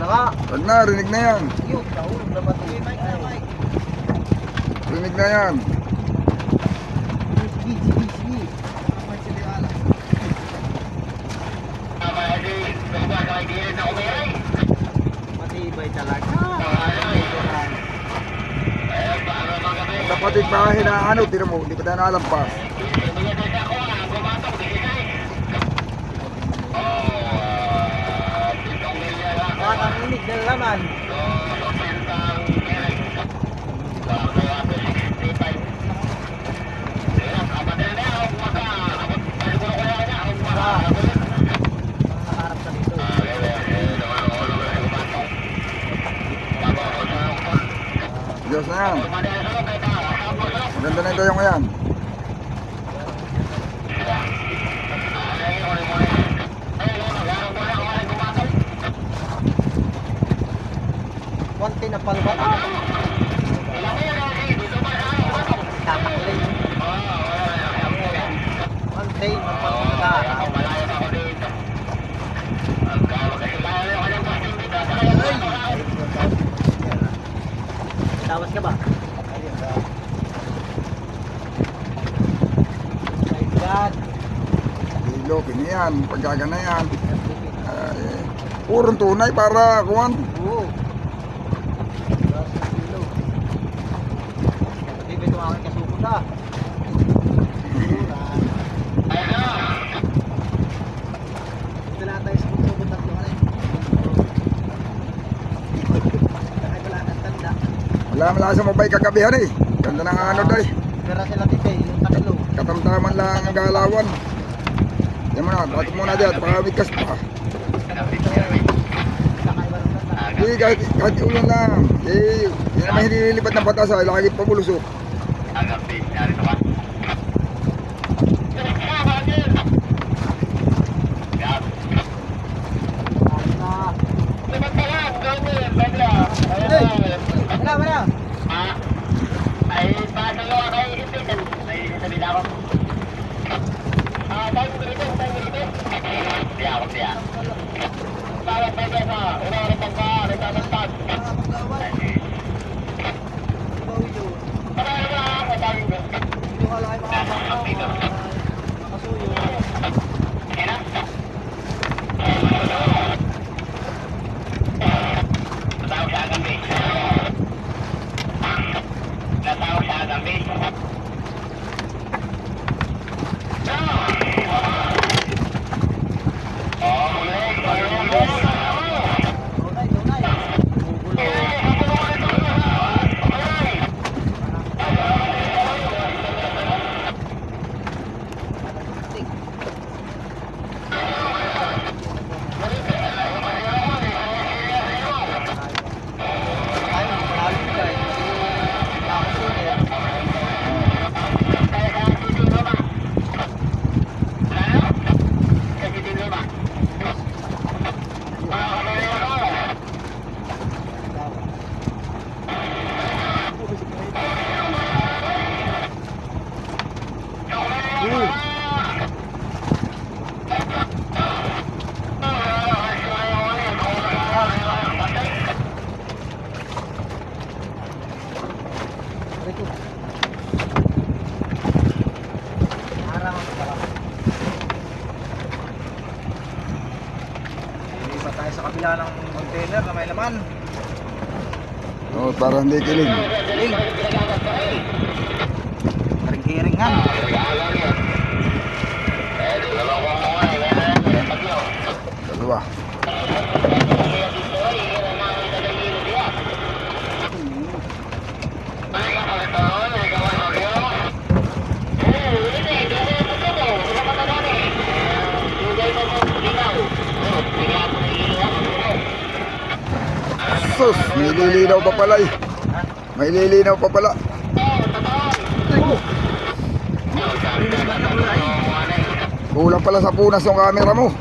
na nga. Wag na, rinig na yan. Yun, nahulog na ba ito? Mike. Rinig na yan. Sige. Matibay talaga. Kapatid pa hinaano, tira mo, hindi pa tayo nalampas. Ang inig na laman. Nakaharap sa dito. Diyos na yan. Maganda na ito yung yan. Konti na palba. Tatakli. Konti na palba. Tawas ka ba? My God. Dilo, yan. Pagkagana yan. Purong tunay para kuwan. Oo. Hindi ba ito aking kasuko na? Ito na tayo sa kasuko tatlo ka rin. Wala kang tanda. Wala sa mabay kagabihan eh. Ganda ng ano dahi. Pero sila dito yung tatlo. Katamtaman lang ang galawan. Yan mo na, batok muna dyan. Pakawigkas pa. Hindi, kahit ulan lang. Eh, yan naman hindi nililipat ng batas ay lagi pa bulusok. Wala. Ay, pasang mo kay Ipitan. Ay, sabi na ako. Tayo mo dito. Siya. Bawat pa dyan ha. Una pa. Nagtatagtag. Natawag siya agad, base. Ilipat tayo sa kabila ng container na may laman. Oh, para hindi kilig. Karing-kiringan. Dalawa. Sus, may lilinaw pa pala eh. May lilinaw pa pala. Kulang pala sa punas yung camera mo.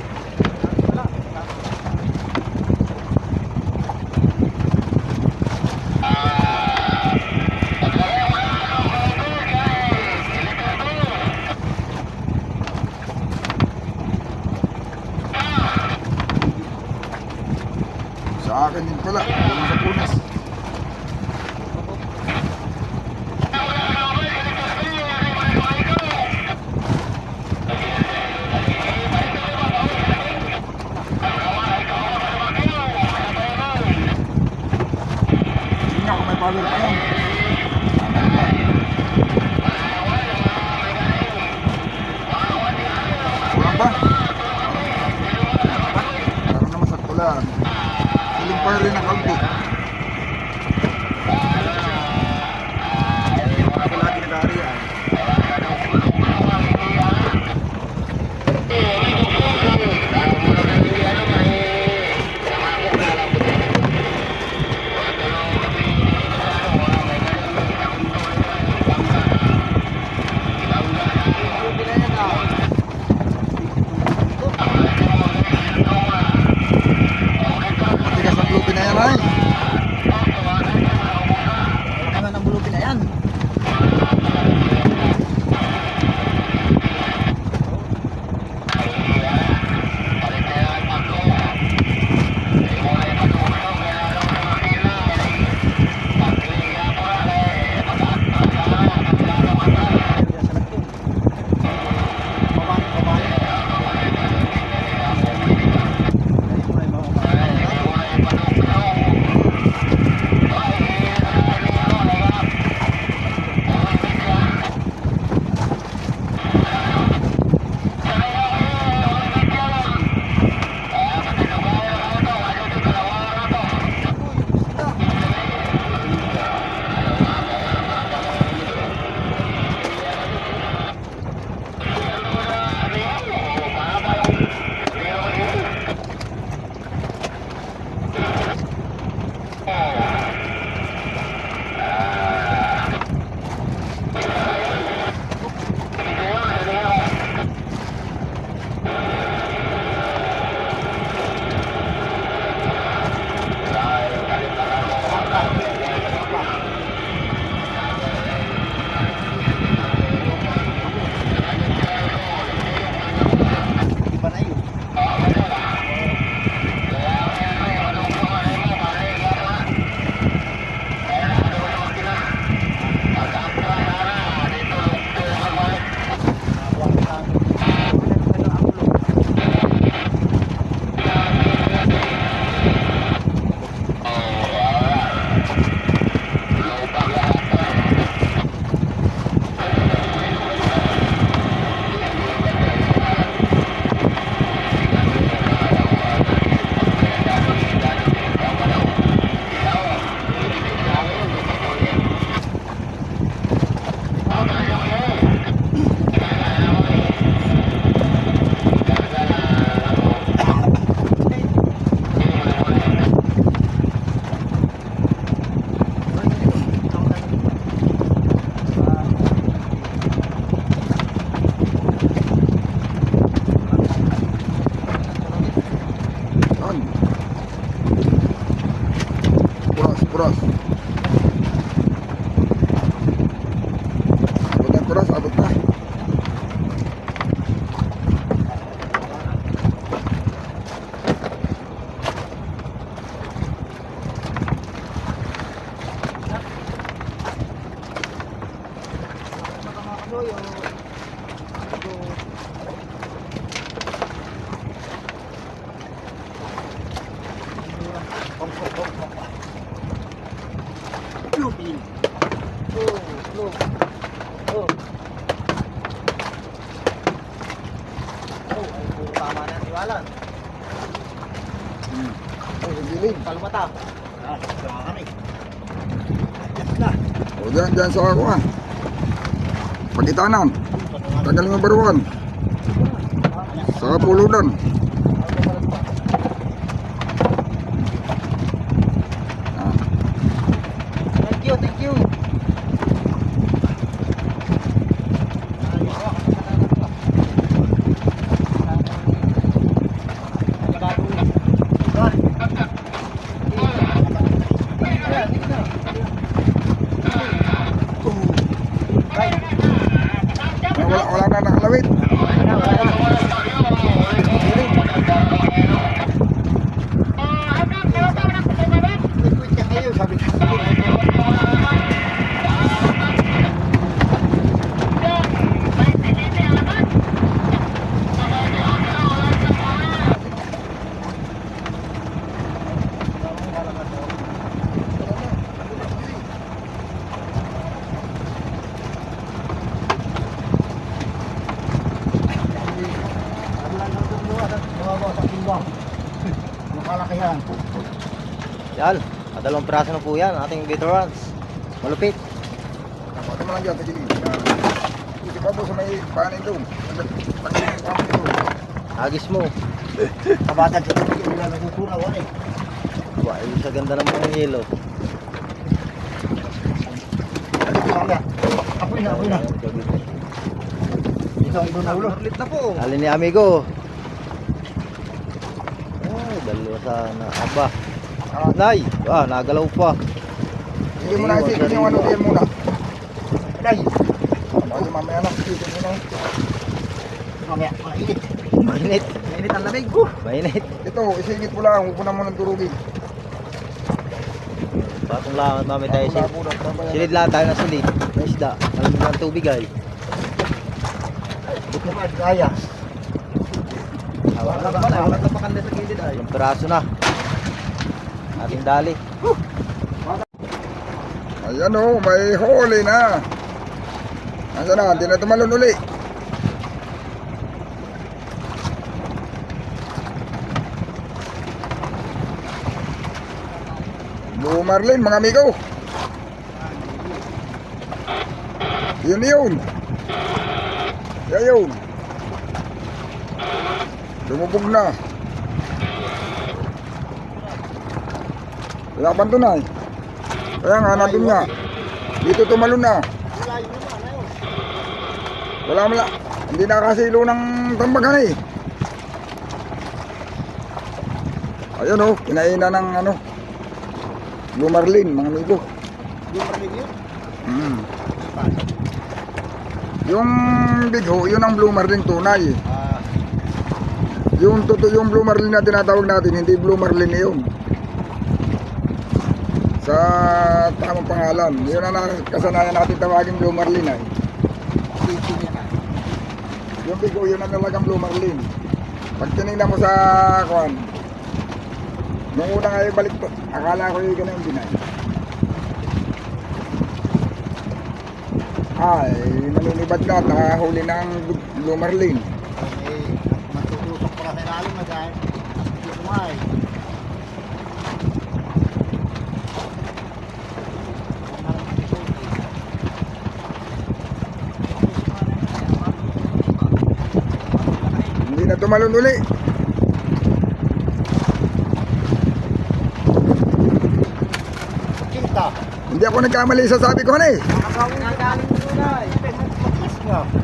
Sa akin din pala. Yung sa punas. Hindi nga kung may power pa yan. Kulang ba? Parang naman sakto lang. Siling pa rin ang kaunti. Ako lagi nag-aari yan. Matigas ang lupin na yan ay. Naman ang bulupin na yan. Iba na yun. Yan. Puras, puras. Abot ng puras, abot na. Lupin. Ay puro tama na ang tiwalan. Oh, dilim. Kalmata. Sama kami. Adjust na. O dyan sa ako ah. Pagitanan. Tagal ng baruan. Sa puludan. Ah. Thank you. Wala na nakalawit. Nakalakihan. Yan, dalawang piraso na po yan, ating veterans. Malupit. Pati mo lang dyan, tagilid. Hindi pa po sa may panin doon. Tagilid yung panin doon. Agis mo. Kabatan sa tubig, wala nagkukura, wala eh. Wow, sa ganda ng mga yelo. Ano ito mamaya? Apoy na, apoy na. Ito ang ito na ulo. Ulit na po. Dali ni amigo. Oh, dalawa sana. Aba. Nay, nagalaw pa. Hindi mo na isipin yung ano din muna. Nay, Kasi mamaya na, isipin mo na. mamaya, mainit. Mainit. Mainit ang lamig. Mainit. Ito, isingit mo lang, huwag mo na muna durugin. Patong langat namin tayo silid. Silid lang tayo na silid. Na isda. Alam mo ng tubig ay. Buti pa, kaya. Wala na pakanda sa gilid ay. Dalawang piraso na. Ating dali. Ayan o, may huli na. Ayan na, hindi na tumalon uli. Blue Marlin, mga amigo. Yun. Yun. Lumubog na. Wala pa doon ay. Kaya nga, nandun nga. Dito tumalon na. Wala. Hindi nakasilo ng tambagan eh. Ayun oh, kinainan ng ano. Blue Marlin, mga amigo. Yung marig yun? Yung bigho, yun ang Blue Marlin tunay. Yung Blue Marlin na tinatawag natin, hindi Blue Marlin yun. Sa tamang pangalan, yun ang kasanayan natin tawagin Blue Marlin ay. Yung bigho, yun ang talagang Blue Marlin. Pag tinignan mo sa kuwan, nung una nga balik to, akala ko yung ganun din ay. Ay, nalilibad na at nakahuli ng Blue Marlin. Matutusok pa sa ilalim na dahil. Hindi kumay. Hindi na tumalon uli. Kinta. Hindi ako nagkamali sa sabi ko na eh.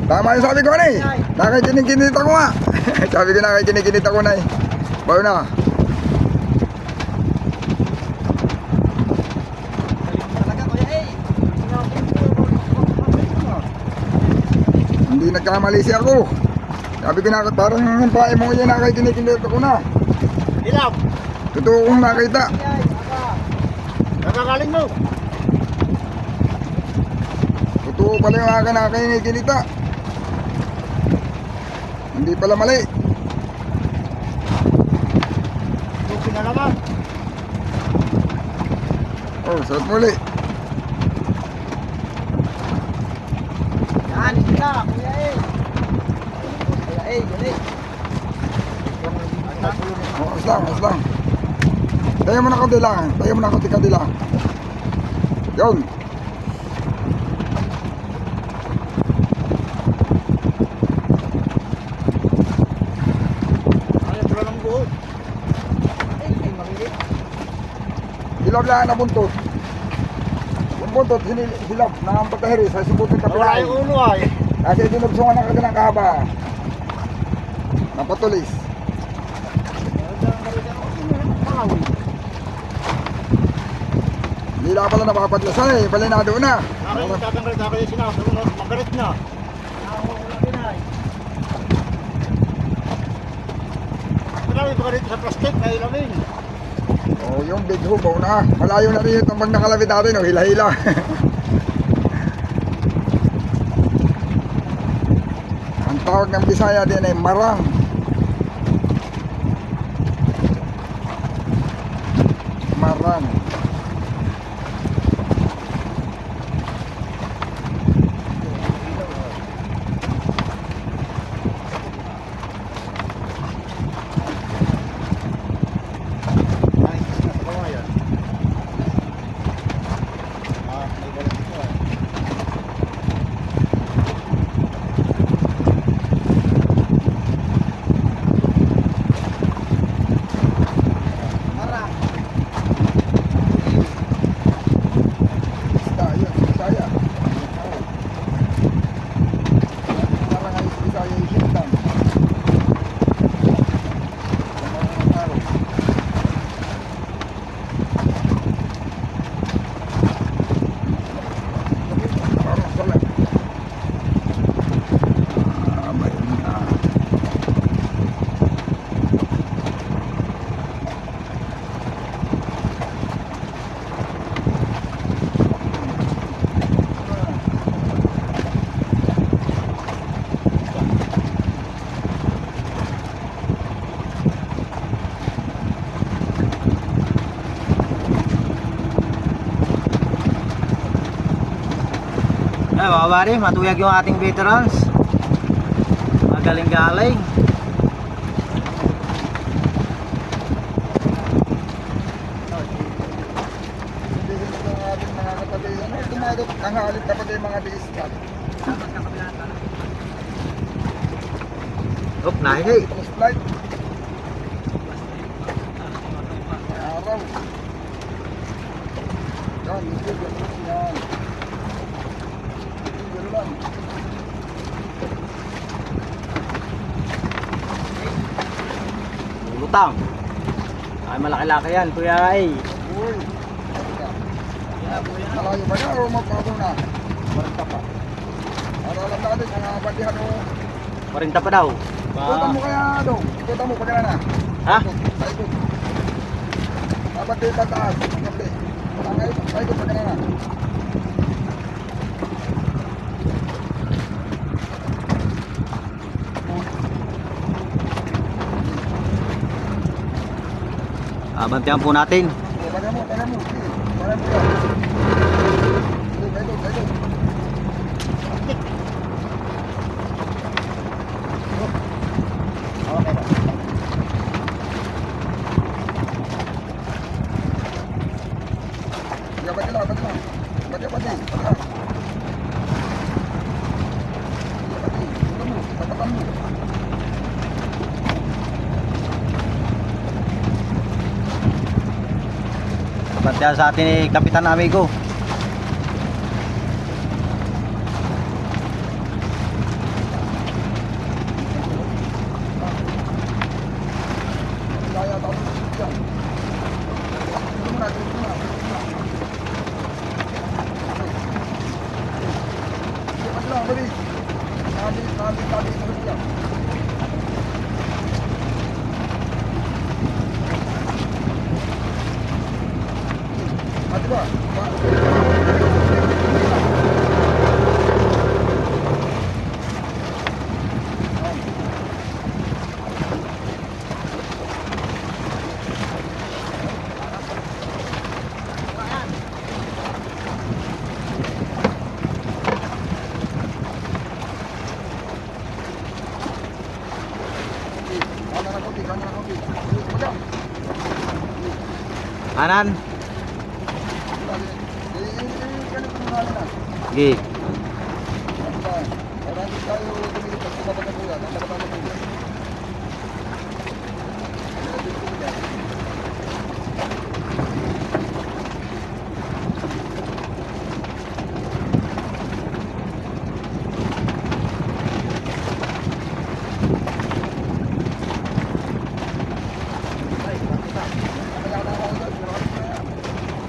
Tama yung sabi ko na eh. Nakikinig-kinit ako nga. Sabi ko nakikinig-kinit ako na eh. Bayo na. Hindi nagkamali siya ako. Sabi ko na parang yung pae mo yan nakikinig-kinit ako na. Ilaw. Totoo kong nakita. Nakakaling mo. Totoo pala yung akin nakikinig-kinita. Hindi pala mali. Lupi na naman. Oh, sarap muli. Yan, sila. Kuya eh. Kuya eh, yan eh. Oh, aslang. Tayo mo na konti lang. Tayo mo na konti lang. Yun. Ano yung ng buhod? Ay, makilit. Hilab lang na buntot. Yung buntot, hilab na ang pagkahiri sa sibutin Wala kapilay. yung ulo ay. Kasi dinubsungan ng kagalang kahaba. Napatulis. Hindi lang pala napapadlasan eh. Balinado na. Aking magtatanggal na kayo sinasunod. Magalit na. Wala yung magalit sa plastic na ilamin. Oh, yung big hubaw na. Malayo na rin itong pag nakalapit natin, oh, hila-hila. Ang tawag ng Bisaya din ay marang. Marang. Ay, nasa baba yan. May balat ito eh. Marang. Isda, yun, Bisaya. Marang ay Bisaya yung Sintan. Parang salat. Mayroon na. Ay, mga pare, matuyag yung ating veterans. Magaling-galing. Hindi ito ang ating mga katabi. Ano, dumadot ang halit kapag yung mga discount. Op, nahingi. Post light. May araw. Yan, hindi ganun yan. Hindi ganun lang. Lutang. Ay, malaki-laki yan, kuya ay. Uy. Malayo ba niya o magbago na? Marita pa. Para alam natin kung nakapatihan o. 40 pa daw. Ikutan mo kaya daw. Ikutan mo pagkala na. Ha? Paikot. Dapat din tataas. Pagkabli. Paikot pagkala na. Abantihan po natin. Paga mo. Sige. Paga mo yan. Sige, paikot. Okay ba? Sige, pati lang. Pati. Tapatan mo. Abantihan sa atin ni Kapitan Amigo. Kaya tapos yan. Dito muna. Sige, pati lang. Bali. Tabi. Yan. Pati ba? Kanya na konti. Pagka. Kanan. Ganito muna na. Sige. Marami tayo tumilipas sa baba ng buwan. Ang baba ng buwan.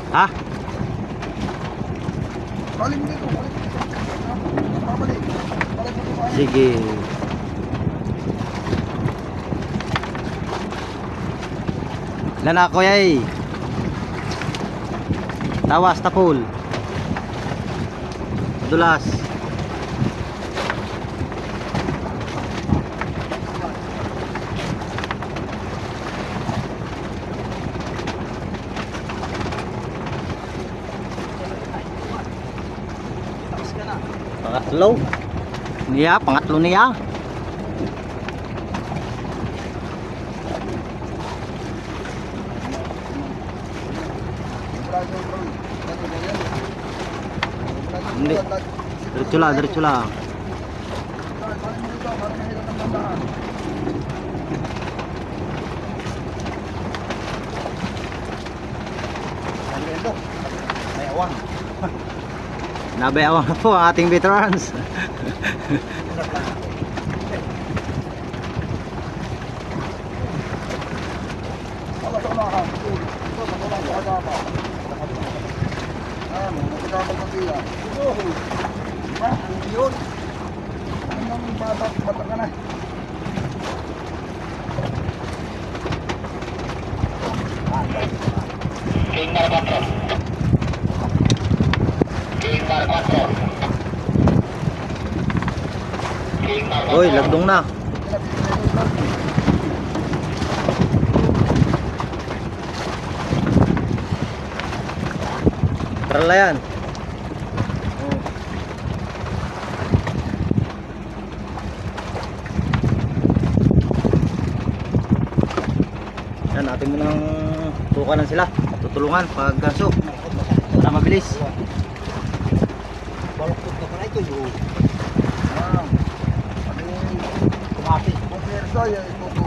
Ha? Balik dito. Babalik. Balik mo sa Sige. Lana ko yay. Tawas tapul. Dulas. Pangatlo. Pangatlo niya. Hindi. Diretso lang. May awan. Nabayawan na po ang ating veterans. King Mar 4. King Mar 4. King Mar 4. Uy, lagdong na. Trala yan. Yan, natin mo nang tukanan sila. Tutulungan pag gaso. Para mabilis. Baloktot na pala ito yung Kumati. Kung perso, yung ituto.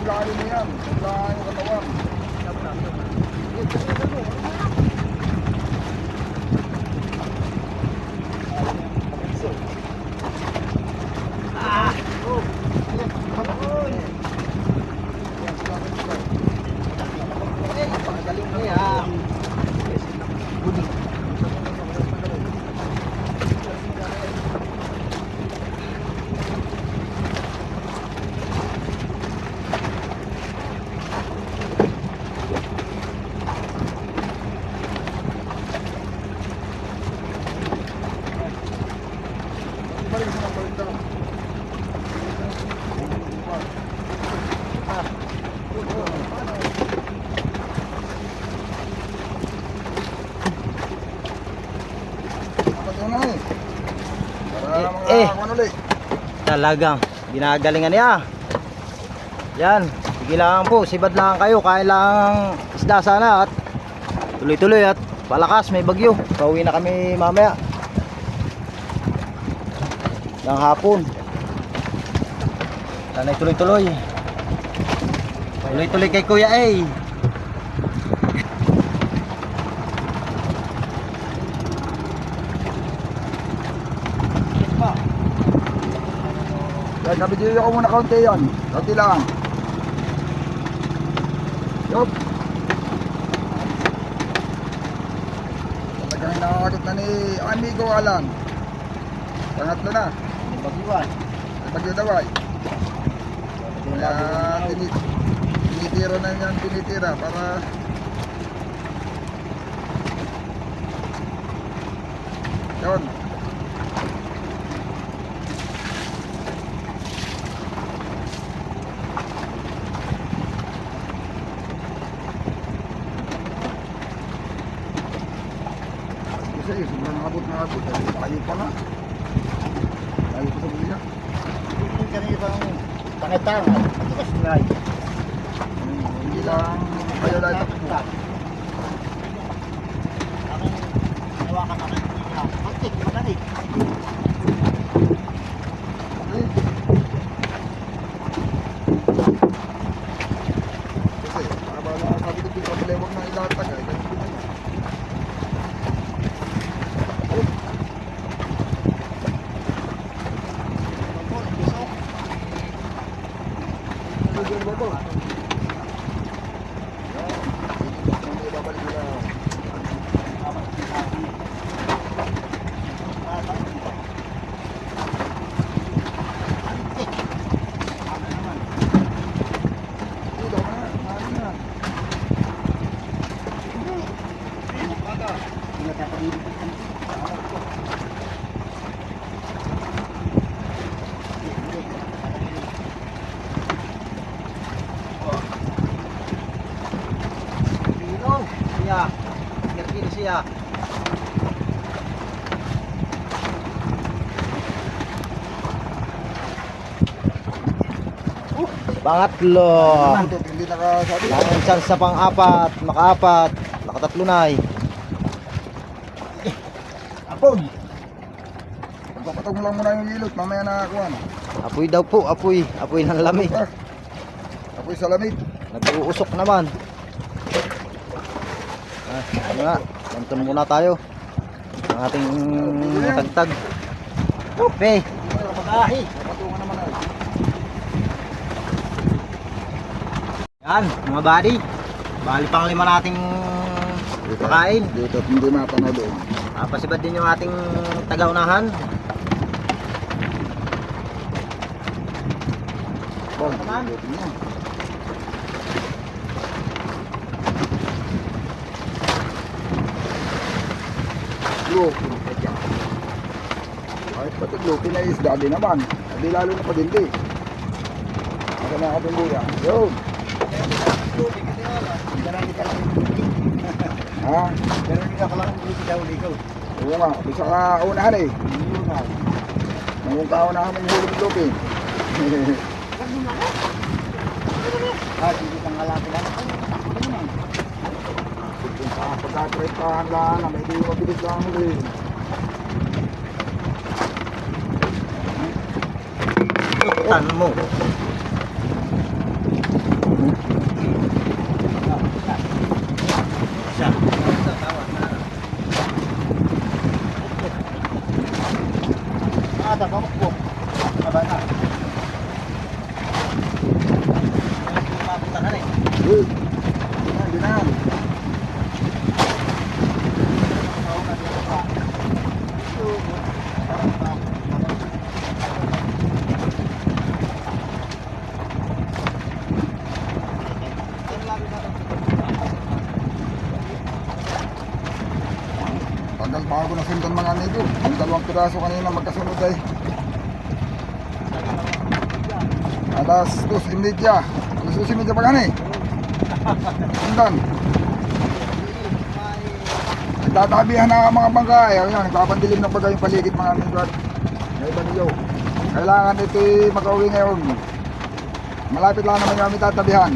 Bulahin mo yan. Bulahin yung katawan. Talagang ginagalingan niya. Yan, sige lang po, sibad lang kayo, kain lang isda sana at tuloy-tuloy at palakas, may bagyo. Pauwi na kami mamaya ng hapon. Sana tuloy-tuloy. Tuloy-tuloy kay Kuya eh. Nabigyan ko muna kaunti yan. Kaunti lang. Yup. Talagang nakakagod na ni amigo Alan. Pangatlo na. bagyuan. May bagyo daw ay. Kaya tinitira na yan, tinitira para yun. Kasi sobrang abot na abot. Tayo pa na. Tayo pa sa buya. Yung kanibang pangatang, matigas na. Hindi lang kayo lang takbo. Aking hawakan na kayo. Matik, madali. Kasi, para na sabi ko dito, malewag na ilatag eh. Ganun din naman. Ano dyan ba ito? Hindi babalik nila. Hindi daw na, ano na. Siya. Kira-kira siya. Pangatlo. Hindi nakasabi. Ang chance sa pang-apat, maka-apat, nakatatlo na eh. Apod! Pagpapatog mo lang muna yung ilot, mamaya nakakuha na. Apoy daw po, apoy. Apoy ng lamig. Apoy sa lamig. Nag-uusok naman. Ano nga, lantun muna tayo. Ang ating natagtag. Okay. Pag-ahi. Patungan naman ay. Yan, mga buddy. Bali pang lima nating pakain. Dito at hindi matanaw doon. Pasibad din yung ating taga-unahan. Bon, Naman. dito niya. Lupi na pa dyan. Kahit patag lupi na isda din naman. Hindi lalo na padindi. Maka na ating buya. Yun. Marami ka lang. Ha? Pero hindi ka lang hindi daw ligaw. Oo nga. Bisa ka unahan eh. Yun nga. Nung kaunahan mong hulog lupi. Hindi kang halati lang. Pagkatretahan lang na may di mabilis lang huli. Tan mo. Siya. Ada kamu po. Aba na. Mapuntahan eh. Uy! Hindi na. Tagal bago na sundan mga amigo. Ang 2 piraso kanina magkasunod ay. Alas 2:30. Alas 2:30 pa gani. Sundan. Nagtatabihan na ang mga bangka. Ayun yan, nagpapandilim ng bagay yung paligid mga amigo. May baniyo. Kailangan ito'y makauwi ngayon. Malapit lang naman yung aming tatabihan.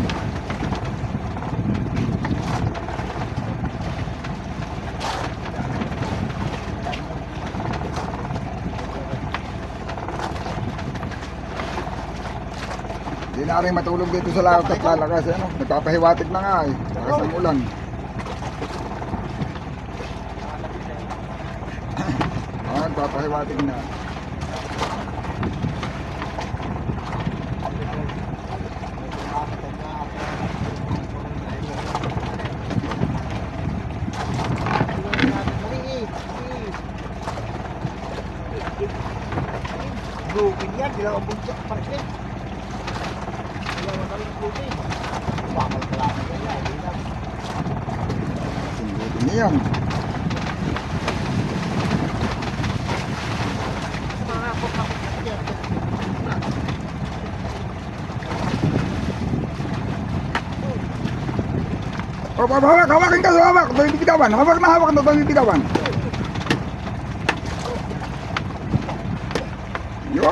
Hindi na rin matulog dito sa laot at lalakas. Ano? Nagpapahiwatig na nga eh. Lakas ng ulan. Nagpapahiwatig na. Lupin yan, dalawang bunso pa rin. buti. Bakal pala na ganyan. Singgutin niya yan. Oh, hawak, hawakin ka, hawak. Ito yung bibitawan. Hawak na ito yung bibitawan. Yo.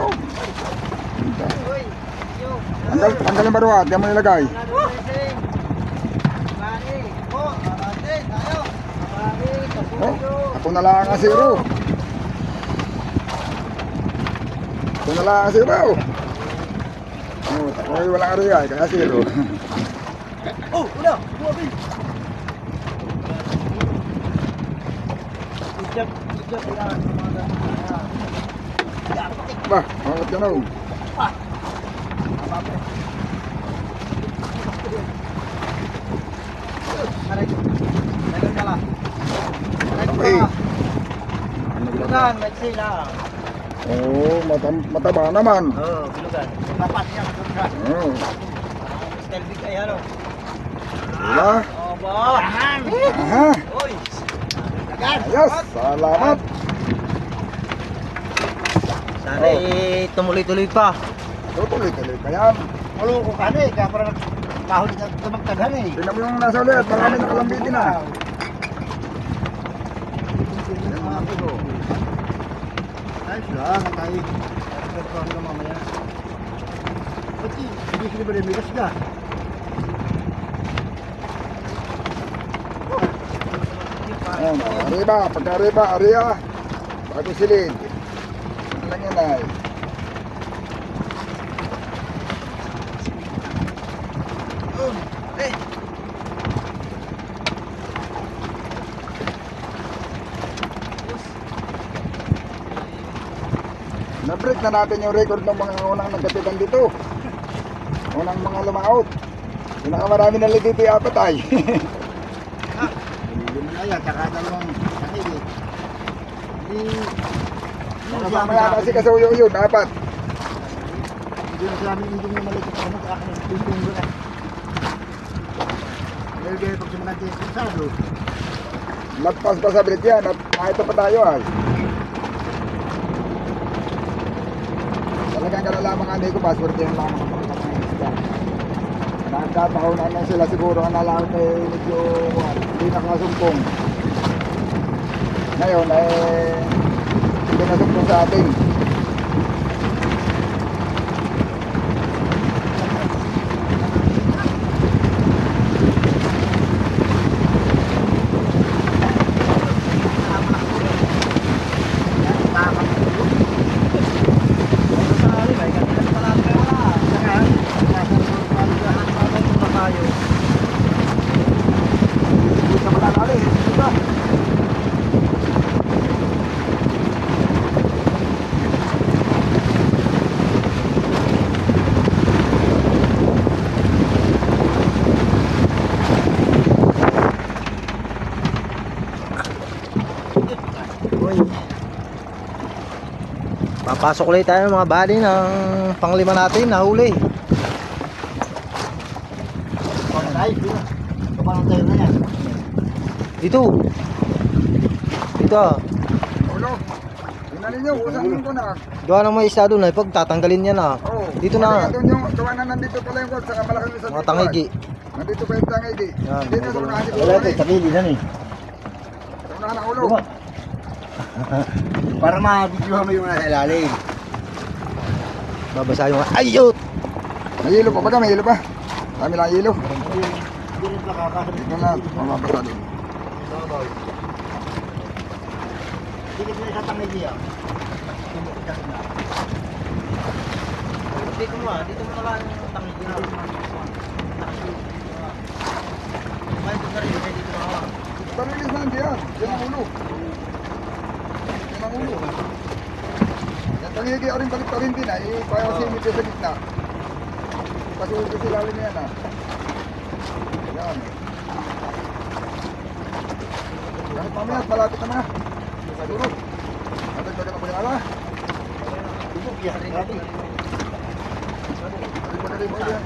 Tanggal yung baruat, diyan mo nilagay. Oh, ako na lang ang zero. Ako na lang ang zero. Oh, ako'y walang ariya, kaya zero. Oh, udah. Buabi. Ijab yan. Bah, hangat ka na. Oh. Okay. Bilugan, maiksi lang. Oh, mataba naman. Oo, bilugan. Dapat yan. Oh, Stelvig ay ano. diba? Oba! Aha, Uy! ayos, salamat. Sana tumuloy-tuloy pa. Tutuloy-tuloy pa yan. Malungkot ka na eh. Kaya parang kahuli ka tumagtaghan eh. Tingnan mo yung nasa ulit, marami nakalambitin na. Ayos lang. Tayo. Nagpapako na mamaya. Ba't hindi sila ba rin migas ka? Ayan, arriba, pagka-arriba, ariya. Bago silid. Ano lang yan ay. Na-break na natin yung record ng mga unang nagkatitan dito. Unang mga lumaot. Pinakamarami na dito yung apat ay. Lima na yan. Tsaka dalawang sakit eh. Hindi Mamaya kasi kasuyo yun, apat. Hindi na sila yung na malikot ako sa akin. Pintong ko na. Ngayon pag sumunod yung sado. Lagpas pa sa bilit yan at makita pa tayo ay. Talagang kalalaman nga ko, password yan lang mga isda. Nagkataon na sila siguro ang nalakot ay medyo hindi nakasumpong. Ngayon ay hindi nasumpong sa atin. Papasok ulit tayo mga buddy ng panglima natin nahuli. Ay, kapag tayo na yan. Dito. Dito ah. Ulo, tingnan ninyo, usang ko na. Gawa ng may isa doon ay pag tatanggalin yan ah. Oh, Dito na. doon yung gawa na nandito pala yung kod, saka malaking isa Mga dito, tangigi. ay. Nandito pa yung tangigi. Yan, Dito sa unahan siguro. Wala ito, sakili na eh. Sa unahan ang ulo. Para ma-videohan mo yung nasa ilalim. Babasa yung ayot. May hilo pa ba? May hilo pa? Dami lang hilo. Hindi rin nakakasabit. Dito na, mababasa din. Dikit na sa tangigi ah. Dito mo ah. Dito mo na lang yung tangigi na. May ito na rin. Dito na ako. Parilis na diyan. Diyan ang ulo. Diyan ang ulo. Yan tangigi o rin balik pa rin din ay. Kaya kasi medyo sa gitna. Pasulit kasi lalim na yan ah. Yan. Kahit mamaya, malapit na mga. Siguro. Natagdagan ako yung ala. Bubog yan. Grabe. Balik pa na rin mo yan.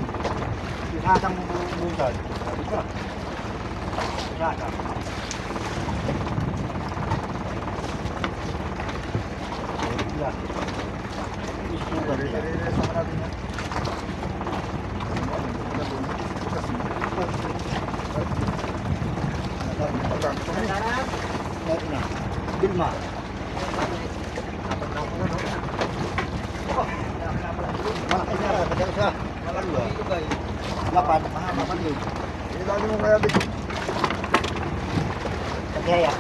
Pinasang buntag. Sabi ka. Pinasang. Wala. Sugar yan. I-release naman natin yan. Meron na. Bilma. Malaki na. Kaya siya. Malaki ba? Lapad. Mahamapan yun. Ilali mo kaya dito. Kaya.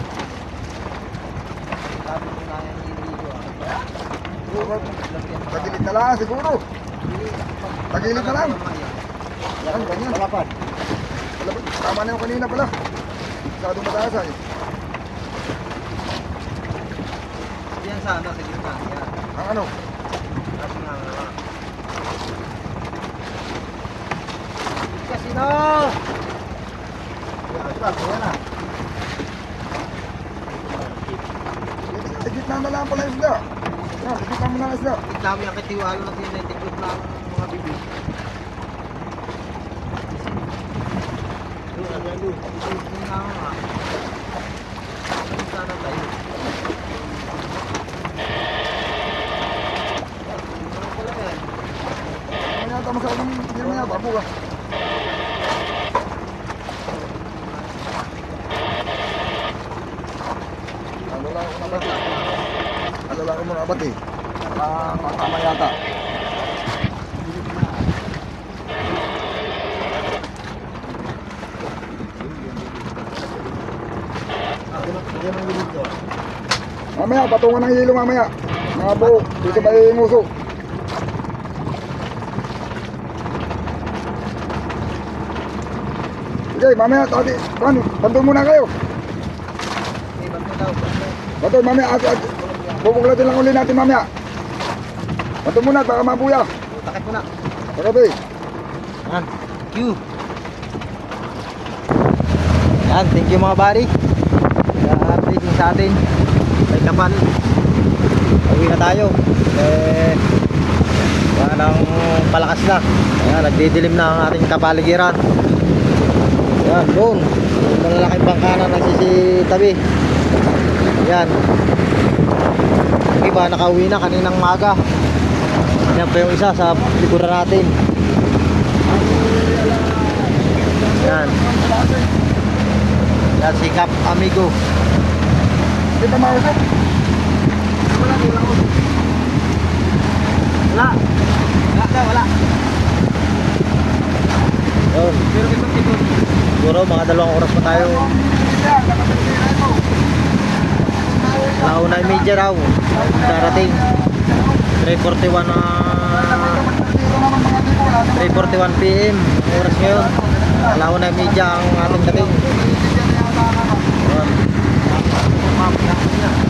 Tagilid na lang siguro. Tagilid na lang. Yan, ganyan. Malapad. Tama na yung kanina pala. Masyadong mataas ay. Yan sana sa gitna. Yan. Ang ano? Kasi nga. Kasi na! Yan na. Sa gitna na lang pala yung isda. Yan, sa gitna mo na ang isda. Dami ang katiwalo na tinitiklop ng mga bibig. Sana tayo. Ano yata masyadong hindi naman yata. Buka. Alala ko na bati. Alala ko muna bati. Tama yata. Mamaya, patungan ng hilo mamaya. Mga buo, dito may nguso. Okay, mamaya, tadi, bantu muna kayo. Bantu, mamaya, bubuglatin lang uli natin mamaya. Bantu muna, baka mabuya. Takip mo na. Okay. Yan. Thank you. Yan, thank you mga buddy. Updating sa atin. May kapal. Uwi na tayo. Wala nang palakas na. Ayan, nagdidilim na ang ating kapaligiran. Yan, doon. Yung malalaking bangkana nagsisitabi. Yan. Yung iba nakauwi na kaninang maga. Yan pa yung isa sa likuran natin. Yan. Yan si Cap Amigo. Hindi pa mausap. Wala. Wala. Yun. Siguro mga 2 oras pa tayo. Nauna yung media raw. Darating. 3:41 PM. Ang oras ngayon. Nauna yung media ang ating dating. Yun.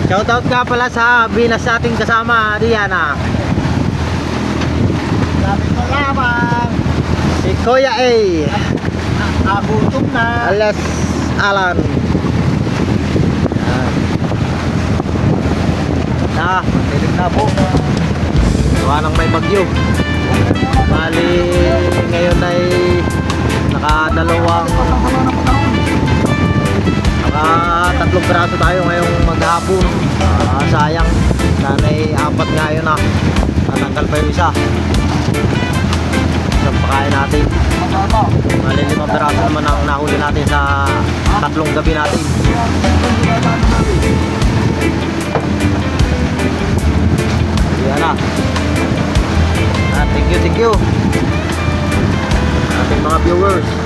Shoutout ka pala sa binas sa ating kasama, Diana. Sabi ko lamang. Si Kuya A. Agutom na. Alias Alan. Yan. Tilig na po. Gawa ng may bagyo. Bali ngayon ay tatlong piraso tayo ngayong maghapon. Sayang. Sana'y 4 ngayon na. Natanggal pa yung isa. Isang pakain natin. Bali 5 piraso naman ang nahuli natin sa 3 gabi natin. Yan na. Thank you. Ating mga viewers.